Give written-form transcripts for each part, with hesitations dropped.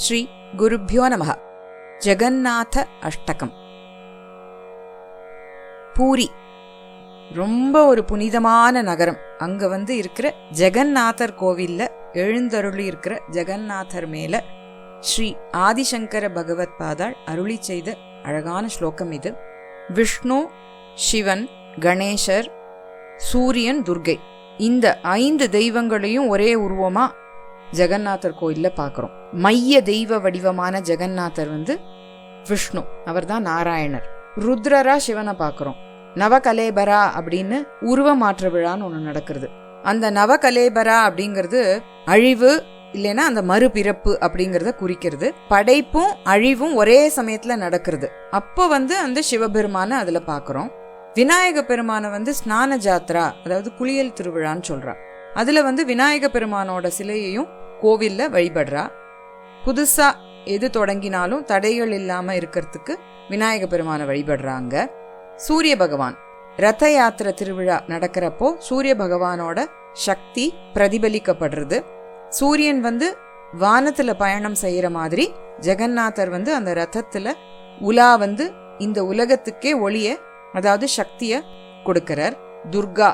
ஸ்ரீ குருப்யோ நமஹ. ஜெகநாத அஷ்டகம். பூரி ரொம்ப ஒரு புனிதமான நகரம். அங்க இருக்கிற ஜெகநாதர் கோவில்ல எழுந்தருளி இருக்கிற ஜெகநாதர் மேல ஸ்ரீ ஆதிசங்கர பகவத் பாதாள் அருளி செய்த அழகான ஸ்லோகம் இது. விஷ்ணு, சிவன், கணேசர், சூரியன், துர்கை, இந்த 5 தெய்வங்களையும் ஒரே உருவமா ஜெகநாதர் கோயில்ல பார்க்கிறோம். மைய தெய்வ வடிவமான ஜெகநாதர் விஷ்ணு, அவர் தான் நாராயணர். ருத்ரரா சிவனை பார்க்கிறோம். நவகலேபரா அப்படின்னு உருவ மாற்ற விழான்னு ஒண்ணு நடக்கிறது. அந்த நவகலேபரா அப்படிங்கிறது அழிவு இல்லைன்னா அந்த மறுபிறப்பு அப்படிங்கறத குறிக்கிறது. படைப்பும் அழிவும் ஒரே சமயத்துல நடக்கிறது. அப்போ அந்த சிவபெருமான அதுல பாக்குறோம். விநாயக பெருமான ஸ்நான ஜாத்ரா, அதாவது குளியல் திருவிழான்னு சொல்றா. அதுல விநாயக பெருமானோட சிலையையும் கோவில்ல வழிபடுறா. புதுசா எது தொடங்கினாலும் தடைகள் இல்லாம இருக்கிறதுக்கு விநாயக பெருமான வழிபடுறாங்க. சூரிய பகவான் ரத யாத்திரை திருவிழா நடக்கிறப்போ சூரிய பகவானோட சக்தி பிரதிபலிக்கப்படுறது. சூரியன் வானத்துல பயணம் செய்யற மாதிரி ஜெகநாதர் அந்த ரதத்துல உலா இந்த உலகத்துக்கே ஒளிய, அதாவது சக்திய கொடுக்கிறார். துர்கா,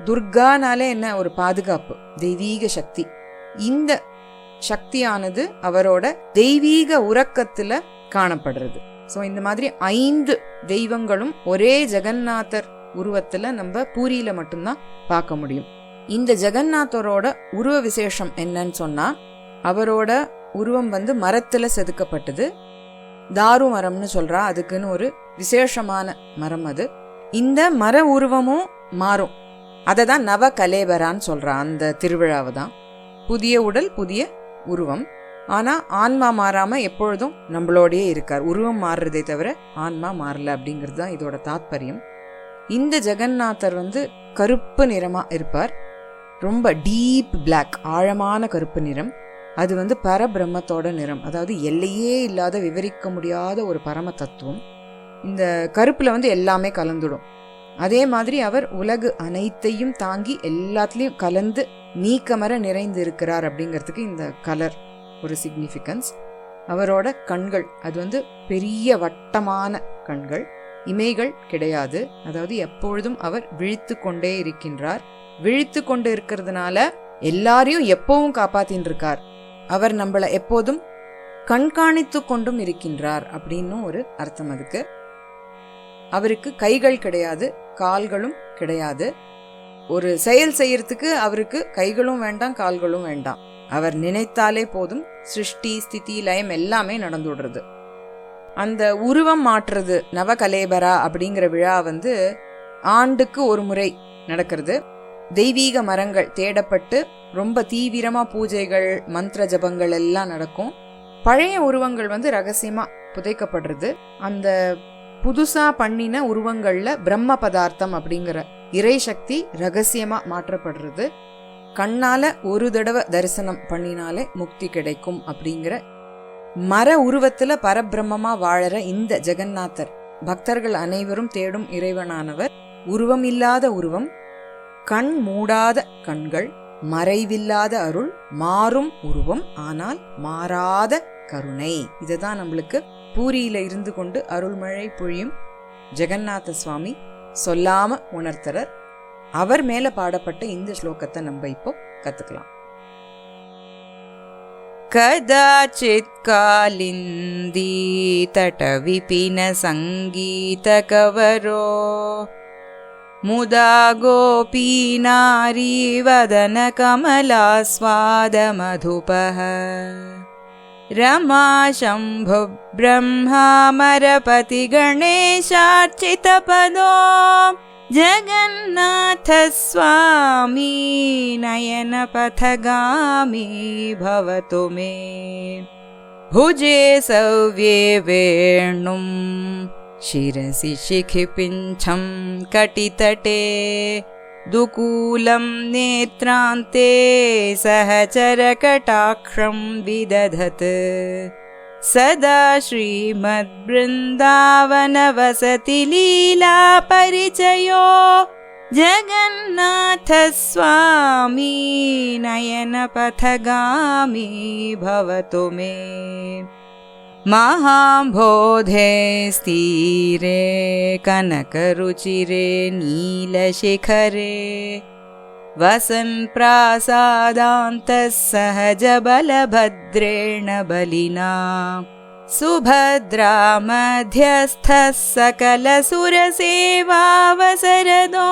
துர்கானாலே என்ன, ஒரு பாதுகாப்பு, தெய்வீக சக்தி. இந்த சக்தியானது அவரோட தெய்வீக உறக்கத்துல காணப்படுறது. சோ இந்த மாதிரி 5 தெய்வங்களும் ஒரே ஜெகநாதர் உருவத்துல நம்ம பூரியில மட்டும்தான் பார்க்க முடியும். இந்த ஜெகநாதரோட உருவ விசேஷம் என்னன்னு சொன்னா, அவரோட உருவம் மரத்துல செதுக்கப்பட்டது. தாரு மரம்னு சொல்றா, அதுக்குன்னு ஒரு விசேஷமான மரம் அது. இந்த மர உருவமும் மாறும். அததான் நவ கலேபரான்னு சொல்றா. அந்த திருவிழாவை தான் புதிய உடல் புதிய உருவம். ஆனா ஆன்மா மாறாம எப்பொழுதும் நம்மளோடயே இருக்கார். உருவம் மாறுறதே தவிர ஆன்மா மாறல அப்படிங்கிறது தான் இதோட தாத்பரியம். இந்த ஜெகநாதர் கருப்பு நிறமா இருப்பார். ரொம்ப டீப் பிளாக், ஆழமான கருப்பு நிறம். அது பரபிரம்மத்தோட நிறம், அதாவது எல்லையே இல்லாத விவரிக்க முடியாத ஒரு பரம தத்துவம். இந்த கருப்புல எல்லாமே கலந்துடும். அதே மாதிரி அவர் உலகு அனைத்தையும் தாங்கி எல்லாத்துலயும் கலந்து நீக்கமர நிறைந்து இருக்கிறார் அப்படிங்கிறதுக்கு இந்த கலர் ஒரு சிக்னிஃபிகன்ஸ். அவரோட கண்கள் அது பெரிய வட்டமான கண்கள், இமைகள் கிடையாது. அதாவது எப்பொழுதும் அவர் விழித்து கொண்டே இருக்கின்றார். விழித்து கொண்டு இருக்கிறதுனால எல்லாரையும் எப்பவும் காப்பாத்தின்னு இருக்கார். அவர் நம்மள எப்போதும் கண்காணித்து கொண்டும் இருக்கின்றார் அப்படின்னு ஒரு அர்த்தம் அதுக்கு. அவருக்கு கைகள் கிடையாது, கால்களும் கிடையாது. ஒரு செயல் செய்யறதுக்கு அவருக்கு கைகளும் வேண்டாம், கால்களும் வேண்டாம். அவர் நினைத்தாலே போதும் சிருஷ்டி, ஸ்திதி, லயம் எல்லாமே நடந்துடுறது. அந்த உருவம் மாற்றுறது நவகலேபரா அப்படிங்கிற விழா ஆண்டுக்கு ஒரு முறை நடக்கிறது. தெய்வீக மரங்கள் தேடப்பட்டு ரொம்ப தீவிரமா பூஜைகள், மந்திர ஜபங்கள் எல்லாம் நடக்கும். பழைய உருவங்கள் ரகசியமா புதைக்கப்படுறது. அந்த புதுசா பண்ணின உருவங்கள்ல பிரம்ம பதார்த்தம் அப்படிங்கிற இறை சக்தி ரகசியமா மாற்றப்படுறது. கண்ணால ஒரு தடவை தரிசனம் பண்ணினாலே முக்தி கிடைக்கும் அப்படிங்கிற மர உருவத்துல பரபிரம்மமா வாழற இந்த ஜெகநாதர் பக்தர்கள் அனைவரும் தேடும் இறைவனானவர். உருவம் இல்லாத உருவம், கண் மூடாத கண்கள், மறைவில்லாத அருள், மாறும் உருவம் ஆனால் மாறாத கருணை. இதுதான் நம்மளுக்கு பூரியில இருந்து கொண்டு அருள்மழை பொழியும் ஜெகநாத சுவாமி சொல்லாம உணர்த்தரர். அவர் மேல பாடப்பட்ட இந்த ஸ்லோகத்தை நம்ம இப்போ கத்துக்கலாம். கதாச்சித் காலிந்தி தட விபின சங்கீத கவரோ முதா கோபி நாரி வதன கமலா ஸ்வாத மதுபஹ रमा शंभु ब्रह्मामरपति गणेशार्चित पदो जगन्नाथ स्वामी नयन पथगामी भवतु मे भुजे सव्ये वेणुं शिरसि शिखिपिञ्छं कटितटे दुकूलं नेत्रान्ते सहचरकटाक्षं विदधत् सदा श्रीमद्बृन्दावनवसति लीला परिचयो जगन्नाथ स्वामी नयनपथगामी भवतु मे। महाबोधे स्थिरे कनकरुचिरे नीलशिखरे वसन् प्रासादान्तः सहजबलभद्रेण बलिना सुभद्रा मध्यस्थः सकलसुरसेवावसरदो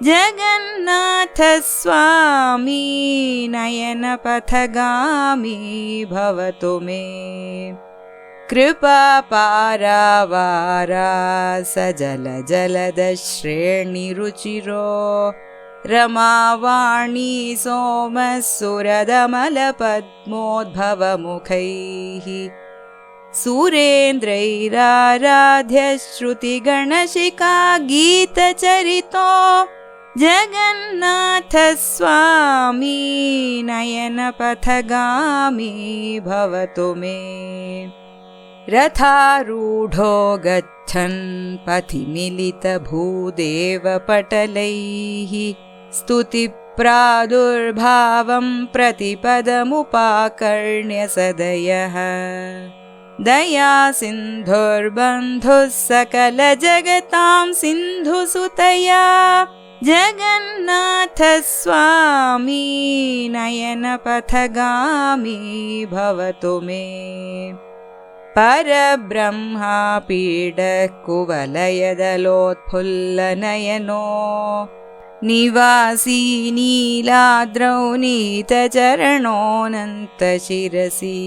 जगन्नाथ स्वामी नयनपथगामी भवतु मे। कृपापारावारा सजलजलदश्रेणिरुचिरो रमावाणी सोमसुरदमलपद्मोद्भवमुखैः सुरेन्द्रैराराध्यश्रुतिगणशिखा गीतचरितो जगन्नाथ स्वामी नयनपथगामी भवतु मे। रथारूढो गच्छन् पथि मिलितभूदेवपटलैः स्तुतिप्रादुर्भावं प्रतिपदमुपाकर्ण्य सदयः दयासिन्धुर्बन्धुः सकलजगतां सिन्धुसुतया जगन्नाथ स्वामी नयनपथगामी भवतु मे। परब्रह्मापीडकुवलयदलोत्फुल्लनयनो निवासी नीलाद्रौ नीतचरणोऽनन्तशिरसि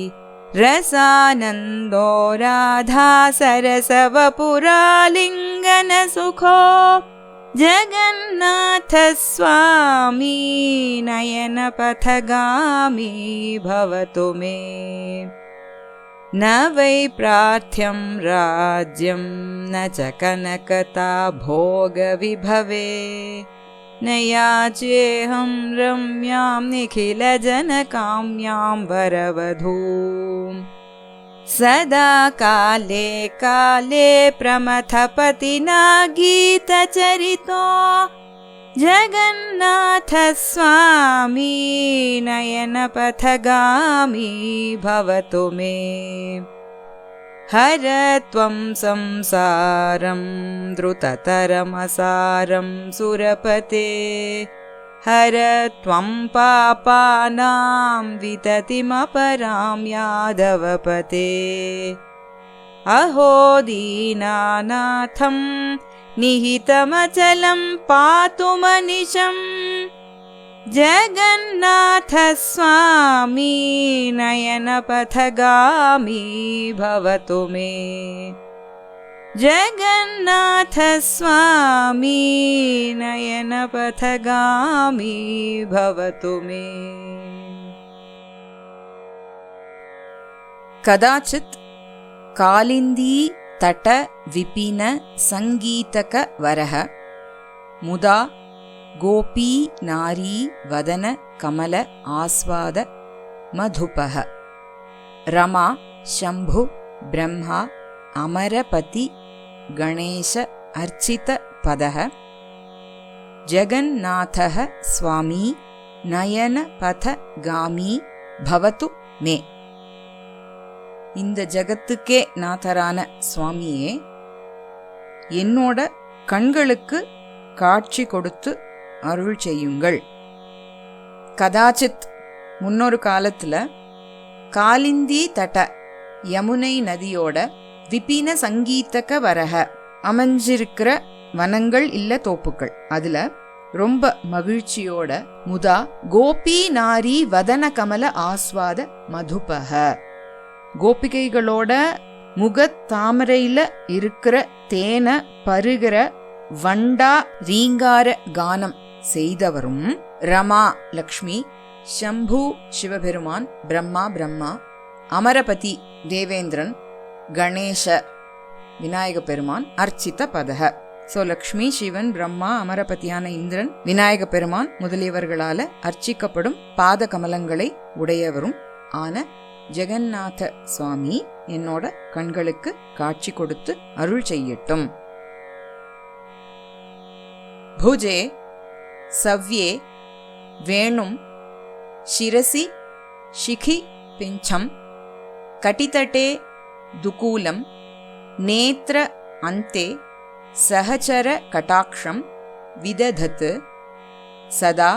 रसानन्दो राधा सरसवपुरालिङ्गनसुखो जगन्नाथ स्वामी नयनपथगामी भवतु मे। न वै प्रार्थ्यं राज्यं न च कनकता भोगविभवे न याचेऽहं रम्यां निखिलजनकाम्यां वरवधूं सदा काले काले प्रमथपतिना गीतचरितो जगन्नाथ स्वामी नयनपथगामी भवतु मे। हर त्वं संसारं द्रुततरमसारं सुरपते हर त्वं पापानां विततिमपरां यादवपते। अहो दीनानाथं निहितमचलं पातु मनिशं जगन्नाथ स्वामी नयनपथगामी भवतु मे। जगन्नाथ स्वामी नयनपथगामी भवतु मे। कदाचित् कालिंदी तट विपिन संगीतक वरः मुदा गोपी नारी वदन कमल आस्वाद मधुपः रमा शंभु ब्रह्मा अमरपति गणेश अर्चित पदः जगन्नाथः स्वामी नयन पथगामी भवतु मे. இந்த ஜகத்துக்கே நாதரான சுவாமியே, என்னோட கண்களுக்கு காட்சி கொடுத்து அருள் செய்யுங்கள். கதாச்சித் முன்னொரு காலத்துல காலிந்தி தட யமுனை நதியோட விபின சங்கீதக வரக அமைஞ்சிருக்கிற வனங்கள் இல்ல தோப்புக்கள், அதுல ரொம்ப மகிழ்ச்சியோட முதா கோபி நாரி வதன கமல ஆஸ்வாத மதுபக கோபிகைகளோட முகத்தாமரையில இருக்கிற தேன பருகிற வண்டா ரீங்கார கானம் செய்தவரும் ரமா லக்ஷ்மி, சம்பு சிவபெருமான், பிரம்மா அமரபதி தேவேந்திரன், கணேச விநாயக பெருமான், அர்ச்சித பதக. சோ லக்ஷ்மி, சிவன், பிரம்மா, அமரபதியான இந்திரன், விநாயக பெருமான் முதலியவர்களால அர்ச்சிக்கப்படும் பாத கமலங்களை உடையவரும் ஆன ஜெகநாத சுவாமி என்னோட கண்களுக்கு காட்சி கொடுத்து அருள் செய்யட்டும். புஜே சவ்யே வேணும் சிரசி ஷிகி பிஞ்சம் கட்டிதட்டே துகூலம் நேத்ர அந்தே சஹச்சர கடாக்ஷம் விததத் சதா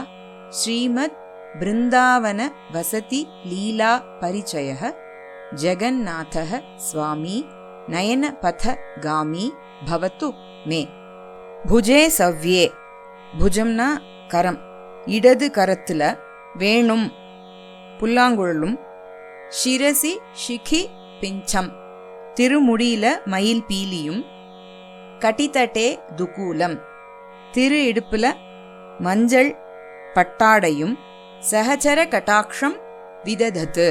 ஸ்ரீமத் பிருந்தாவன வசதி லீலா பரிச்சயः ஜெகந்நாதः சுவாமி நயன பத காமி பவத்து மே. புஜே சவ்யே, புஜம்னா கரம், இடது கரத்துல வேணும் புல்லாங்குழலும், சிரசி ஷிகி பிஞ்சம் திருமுடியில மயில் பீலியும், கட்டிதட்டே துகூலம் திரு இடுப்புல மஞ்சள் பட்டாடையும், சஹச்சர கடாக்ஷம் விததத்து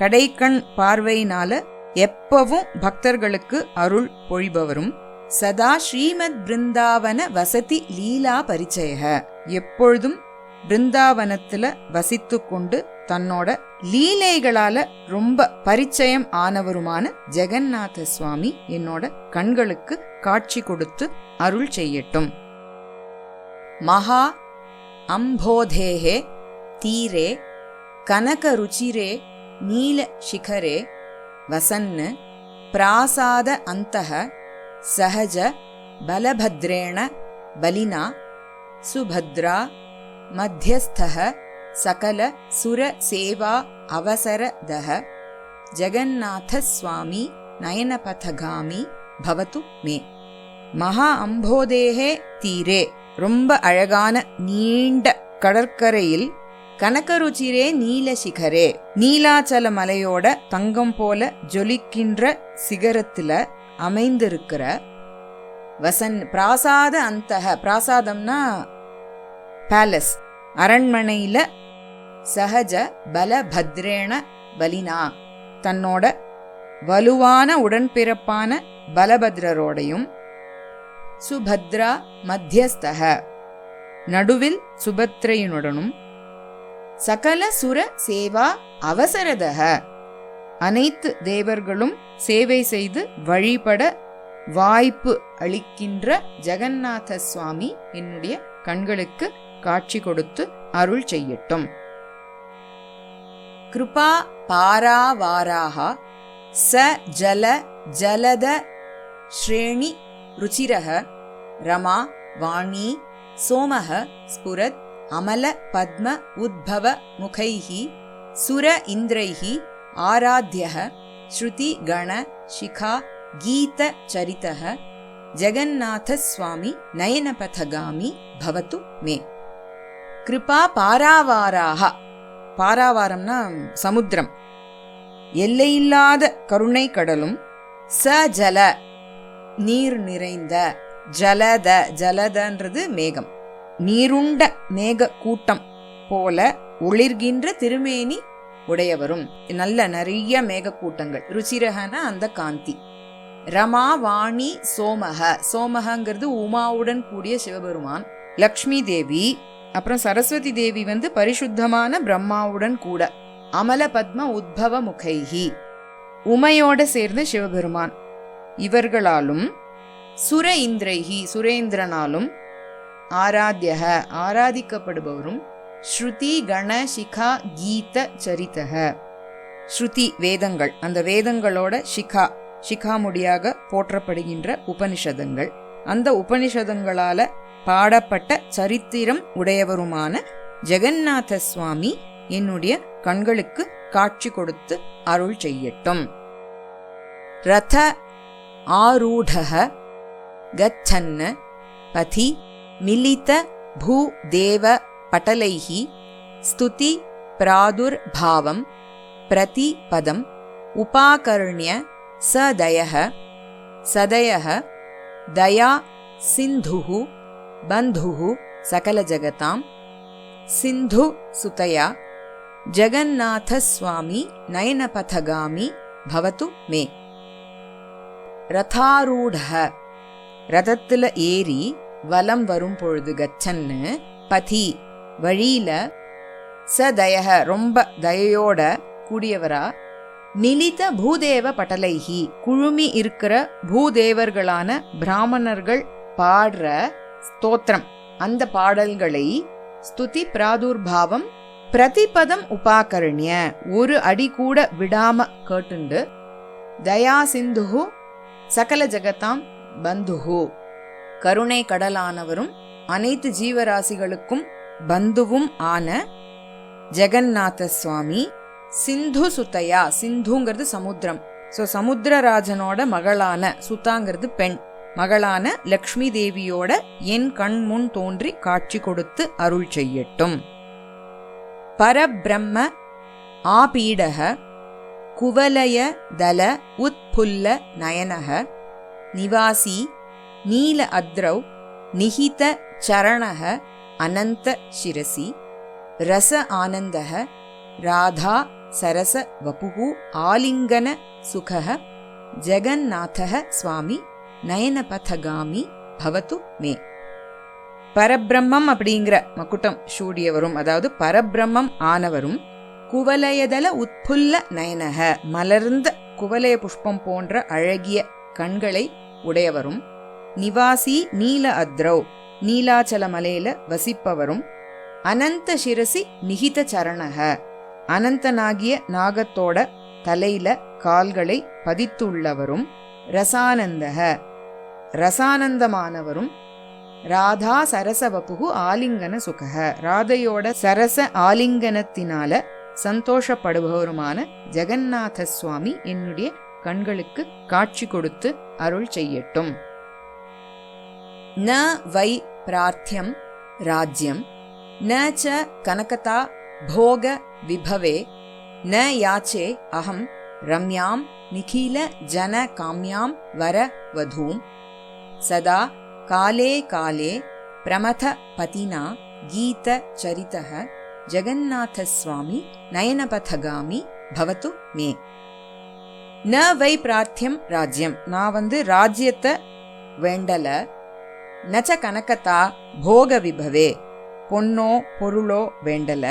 கடைக்கண் பார்வையினால எப்பவும் பக்தர்களுக்கு அருள் பொழிபவரும், சதா ஸ்ரீமத் பிருந்தாவன வசதி லீலா பரிச்சய எப்பொழுதும் பிருந்தாவனத்துல வசித்து கொண்டு தன்னோட லீலைகளால ரொம்ப பரிச்சயம் ஆனவருமான ஜெகந்நாத சுவாமி என்னோட கண்களுக்கு காட்சி கொடுத்து அருள் செய்யட்டும். மகா அம்போதேஹே தீரே கனக ருச்சிரே நீல சிகரே வசன்னு பிராசாத அந்தஹ சஹஜ பலபத்ரேண பலினா சுபத்ரா மத்தியஸ்தஹ சகல சுர சேவா அவசரதஹ ஜெகந்நாத சுவாமி நயனபதகாமி பவத்து மே. மகா அம்போதேஹே தீரே ரொம்ப அழகான நீண்ட கடற்கரையில், கனகருச்சிரே நீலசிகரே நீலாச்சல மலையோட தங்கம் போல ஜொலிக்கின்ற சிகரத்துல அமைந்திருக்கிற வசன் பிராசாத அந்தஹ, பிராசாதம்னா பேலஸ், அரண்மனையில சஹஜ பலபத்ரேண பலினா தன்னோட வலுவான உடன்பிறப்பான பலபத்ரரோடையும், சுபத்ரா மத்தியஸ்தஹ நடுவில் சுபத்ரையினுடனும், சகல சுர சேவா அவசரதஹ அனைத்து தேவர்களும் சேவை செய்து வழிபட வாய்ப்பு அளிக்கின்ற ஜெகந்நாத சுவாமி என்னுடைய கண்களுக்கு காட்சி கொடுத்து அருள் செய்யட்டும். கிருபா பாராவாராக ச ஜல ஜலத ஸ்ரேணி ருச்சிரஹ ரமா வாணி சோமஹ ஸ்புரத் அமல பத்ம உத்பவ முகைஹி சுர இந்திரைஹி ஆராத்யஹ ஸ்ருதி கண சிகா கீத சரிதஹ ஜெகந்நாத சுவாமி நயனபதகாமி பவத்து மே. கிருபா பாராவாராக, பாராவாரம்னா சமுத்திரம், எல்லையில்லாத கருணை கடலும், ச ஜல நீர் நிறைந்த, ஜலத ஜலதன்றது மேகம், நீருண்ட மேக கூட்டம் போல ஒளிர்கின்ற திருமேனி உடையவரும், நல்ல நிறைய மேக கூட்டங்கள், ருச்சிரகன அந்த காந்தி. ரமா வாணி சோமக, சோமகங்கிறது உமாவுடன் கூடிய சிவபெருமான், லக்ஷ்மி தேவி, அப்புறம் சரஸ்வதி தேவி பரிசுத்தமான பிரம்மாவுடன் கூட, அமல பத்ம உத்பவ முகைஹி உமையோட சேர்ந்த சிவபெருமான், இவர்களாலும் சுர இந்திரைஹி சுரேந்திரனாலும், ஆராத்யக ஆராதிக்கப்படுபவரும், ஸ்ருதி கண சிகா கீத சரிதக ஸ்ருதி வேதங்கள், அந்த வேதங்களோட சிகா சிகாமுடியாக போற்றப்படுகின்ற உபனிஷதங்கள், அந்த உபனிஷதங்களால பாடப்பட்ட சரித்திரம் உடையவருமான ஜெகந்நாத சுவாமி என்னுடைய கண்களுக்கு காட்சி கொடுத்து அருள் செய்யட்டும். ரத ஆரூடஹ கச்சன்ன பதி மிலித பூதேவ பட்டலைஹி ஸ்துதி பிராதுர்பாவம் பிரதி பதம் உபாகர்ண்ய சதயஹ சதயஹ தயா சிந்துஹு பந்துஹு சகல ஜகதாம் சிந்து சுதயா ஜெகந்நாத சுவாமி நயனபதகாமி பவத்து மே. ரதாரூடஹ ரதத்துல ஏறி வலம் வரும் பொழுது, கச்சன்னு பதி வழியில, சதயஹ ரொம்ப தயையோட கூடியவரா, மிலித பூதேவ பட்டலைஹி குழுமி இருக்கிற பூதேவர்களான பிராமணர்கள் பாடுற ஸ்தோத்திரம், அந்த பாடல்களை ஸ்துதி பிராதுர்பாவம் பிரதிபதம் உபாகரண்ய ஒரு அடி கூட விடாம கேட்டுண்டு தயா சிந்துஹு சகல ஜகதாம் பந்துஹு கருணை கடலானவரும் அனைத்து ஜீவராசிகளுக்கும் பந்துவும் ஆன ஜெகநாத சுவாமி சிந்து சுத்தையா, சிந்துங்கிறது சமுத்திரம், ஸோ சமுத்திரராஜனோட மகளான, சுத்தாங்கிறது பெண், மகளான லக்ஷ்மி தேவியோட என் கண் முன் தோன்றி காட்சி கொடுத்து அருள் செய்யட்டும். பரபிரம்ம ஆபீடக குவலய தல உத்புல்ல நயனக நிவாசி நீல அத்ரௌ நிஹித சரணக அனந்த சிரசி ரச ஆனந்தக ராதா சரச வபுகு ஆலிங்கன சுகக ஜெகநாதக சுவாமி நயனபதகாமி பவது மே. பரபிரம்மம் அப்படிங்கிற மக்குட்டம் சூடியவரும், அதாவது பரபிரம்மம் ஆனவரும், குவலயதல உட்புல்ல நயனக மலர்ந்த குவலய புஷ்பம் போன்ற அழகிய கண்களை உடையவரும், நிவாசி நீல அத்ரௌ நீலாச்சல மலையில வசிப்பவரும், அனந்த சிரசி நிகித சரணக அனந்தனாகிய நாகத்தோட தலையில கால்களை பதித்துள்ளவரும், ரசானந்தக ரசானந்தமானவரும், ராதா சரசவபுகு ஆலிங்கன சுகக ராதையோட சரச ஆலிங்கனத்தினால சந்தோஷப்படுபவருமான ஜெகநாத சுவாமி என்னுடைய கண்களுக்கு காட்சி கொடுத்து அருள் செய்யட்டும். ந வை பிரார்த்தியம் ராஜ்யம் ந ச கனகதா போக விபவே ந யாச்சே அகம் ரம்யாம் நிகில ஜன காம்யாம் வர வதூம் சதா காலே காலே பிரமத பதினா கீத சரிதக ஜெகநாத சுவாமி நயனபதகாமி பவது மே. ந வை பிரார்த்தியம் ராஜ்யம், நான் ராஜ்யத்தை வேண்டல. நச்ச கனகதா போக விபவே, பொன்னோ பொருளோ வேண்டல.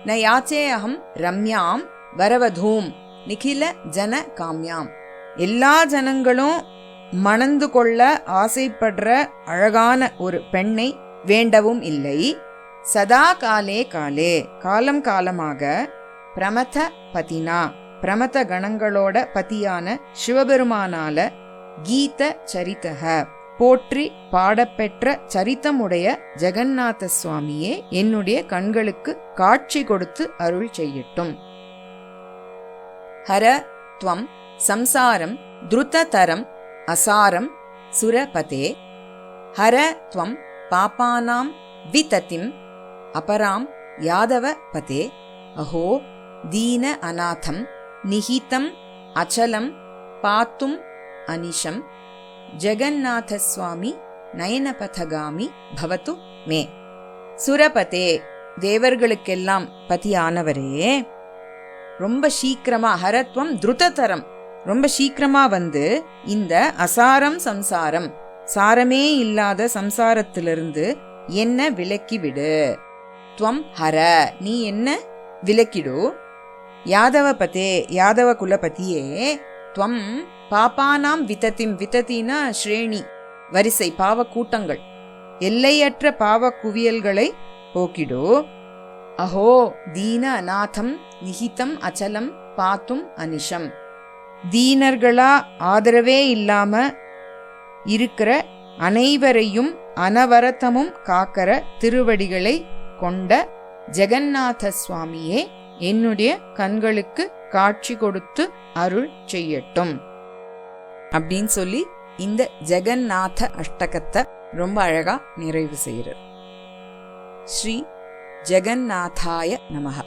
ந யாச்சே அகம் ரம்யாம் வரவதூம் நிகில ஜன காம்யாம், எல்லா ஜனங்களும் மணந்து கொள்ள ஆசைப்படுற அழகான ஒரு பெண்ணை வேண்டவும் இல்லை. சதா காலே காலே காலம் காலமாக பிரமத பதினா பிரமத கணங்களோட பதியான சிவபெருமானால கீத சரிதக போற்றி பாடப்பெற்ற சரித்தமுடைய ஜெகநாத சுவாமியே என்னுடைய கண்களுக்கு காட்சி கொடுத்து அருள் செய்யட்டும். ஹர த்வம் சம்சாரம் த்ருததரம் அசாரம் சுரபதே ஹர த்வம் பாபானாம் விததிம் அபராம் யாதவ பதே அஹோ தீன அநாதம் நிஹிதம் அச்சலம் பாத்தும் அனிஷம் ஜெகநாத சுவாமி நயனபதகாமி பவது மே. சுரபதே, தேவர்களுக்கெல்லாம் பதியானவரே, ரொம்ப சீக்கிரமா, ஹரத்வம் த்ருததரம், ரொம்ப சீக்கிரமா இந்த அசாரம் சம்சாரம், சாரமே இல்லாத சம்சாரத்திலிருந்து என்ன விலக்கிவிடு. துவம் ஹர, நீ என்ன விலக்கிடு. யாதவ பதே, யாதவ குலபதியே, துவம் பாபானாம் விததிம், விதத்தினா ஸ்ரேணி, வரிசை, பாவ கூட்டங்கள், எல்லையற்ற பாவ குவியல்களை போக்கிடு. அஹோ தீன அநாதம் நிஹிதம் அச்சலம் பாத்தும் அனிஷம், தீனர்களா ஆதரவே இல்லாம இருக்கிற அனைவரையும் அனவரத்தமும் காக்கிற திருவடிகளை கொண்ட ஜெகநாத சுவாமியே என்னுடைய கண்களுக்கு காட்சி கொடுத்து அருள் செய்யட்டும் அப்படின்னு சொல்லி இந்த ஜெகநாத அஷ்டகத்தை ரொம்ப அழகா நிறைவு செய்கிறார். ஸ்ரீ ஜெகநாதாய நமஹ.